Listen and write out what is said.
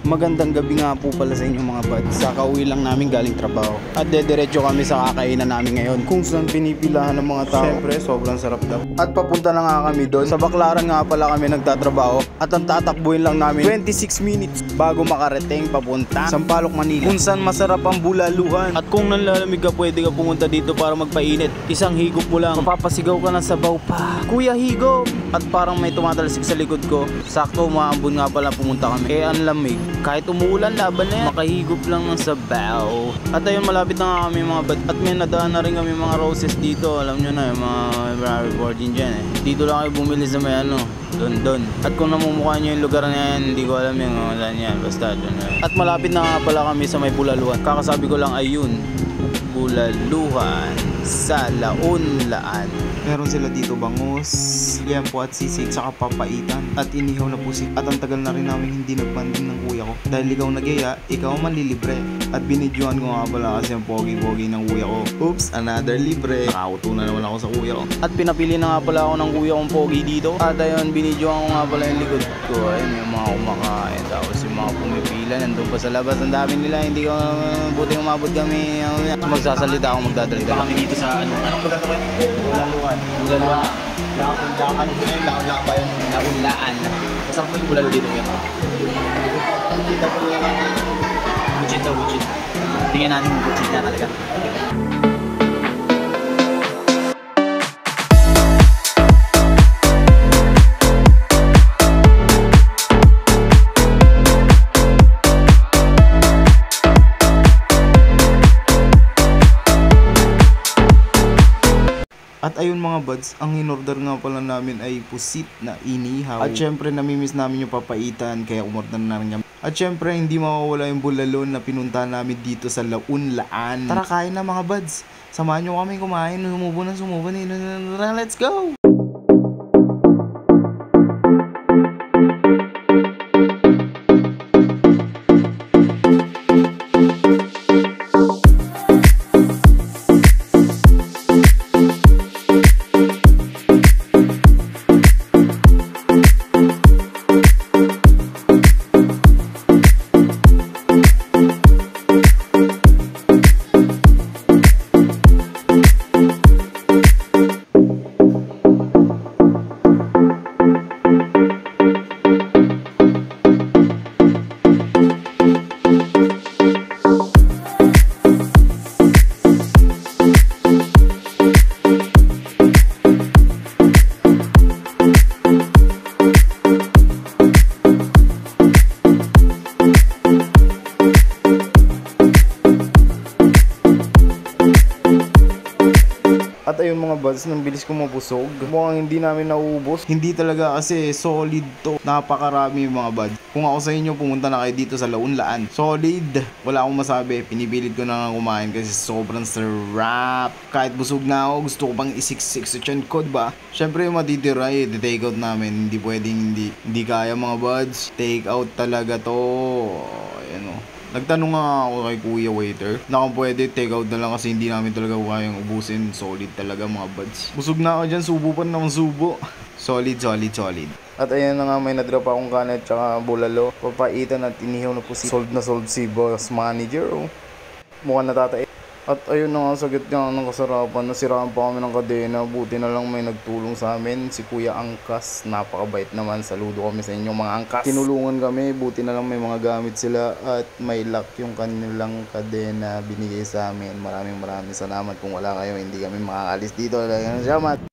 Magandang gabi nga po pala sa inyo mga buds. Kakauwi lang namin galing trabaho. At dediretso kami sa kakainan namin ngayon, kung saan pinipilahan ng mga tao. Siyempre, sobrang sarap daw. At papunta na nga kami doon. Sa Baclaran nga pala kami nagtatrabaho. At ang tatakbuhin lang namin 26 minutes bago makarating papunta Sampaloc, Manila, kung saan masarap ang bulaluhan. At kung nanlalamig ka, pwede ka pumunta dito para magpainit. Isang higop mo lang, mapapasigaw ka ng sabaw pa. Kuya, higop! At parang may tumatalsik sa likod ko. Sakto, umaambon nga pala pumunta kami. Eh, ang lamig. Kahit umuulan, laban na yan. Makahigop lang ng sabaw. At ayun, malapit na nga kami mga bad. At may nadaan na rin kami mga roses dito. Alam nyo na, yung mga recording dyan eh. Dito lang kayo bumili sa may doon. At kung namumukha nyo yung lugar na yan, hindi ko alam yung wala niyan. Basta doon. At malapit na nga pala kami sa may bulaluhan. Kakasabi ko lang, ayun, bulaluhan sa Launlaan. Meron sila dito bangus, liempo at sisig, saka papaitan at inihaw na pusit. At ang tagal na rin namin hindi nagbanding ng kuya ko. Dahil ikaw nagyaya, ikaw manlilibre. At binidyohan ko nga pala kasi ang pogi-pogi ng kuya ko. Oops, another libre. Nakauto na naman ako sa kuya ko. At pinapili na nga pala ako ng kuya kong pogi dito. At ayun, binidyohan ko nga pala yung likod ko. Ayun, yung mga kumakain. Tapos yung mga pumipila, nandun pa sa labas. Ang dami nila, hindi ko buting umabot kami. Magsasalita ako, magdadalita kami dito sa anong lugar to? Bulaluhan. Bulaluhan. Launlaan. Launlaan ba yun? Launlaan. Saan po yung bulalo dito? Kita po yung buchit to, buchit. Tingnan natin yung buchit na talaga. At ayun mga buds, ang in-order nga pala namin ay pusit na inihaw. At syempre namimiss namin yung papaitan kaya umorder na rin kami. At syempre hindi mawawala yung bulalon na pinunta namin dito sa Launlaan. Tara kain na mga buds. Samahan nyo kami kumain. Sumubo na. Let's go! At ayun mga buds, nang bilis ko mabusog. Mukhang hindi namin nauubos. Hindi talaga kasi solid to. Napakarami mga buds. Kung ako sa inyo, pumunta na kayo dito sa Launlaan. Solid. Wala akong masabi. Pinipilit ko na nga kumain kasi sobrang sarap. Kahit busog na ako, gusto ko pang isiksik sa tiyan ko, diba? Syempre yung matitira take out namin. Hindi pwedeng hindi kaya mga buds. Take out talaga to. Ayan o. Nagtanong nga ako kay kuya waiter na kung pwede take out na lang kasi hindi namin talaga kayang ubusin. Solid talaga mga buds. Busog na ako dyan, subo pa naman subo. Solid. At ayan na nga, may nadrop akong kanet tsaka bulalo. Papaitan at inihaw na po sold si boss manager. Mukhang natatai. At ayun na nga, sa gitna ng kasarapan, nasiraan pa kami ng kadena. Buti na lang may nagtulong sa amin, si Kuya Angkas. Napakabait naman, saludo kami sa inyo mga angkas. Tinulungan kami, buti na lang may mga gamit sila at may lock yung kanilang kadena binigay sa amin. Maraming salamat. Kung wala kayo, hindi kami makakalis dito. Salamat.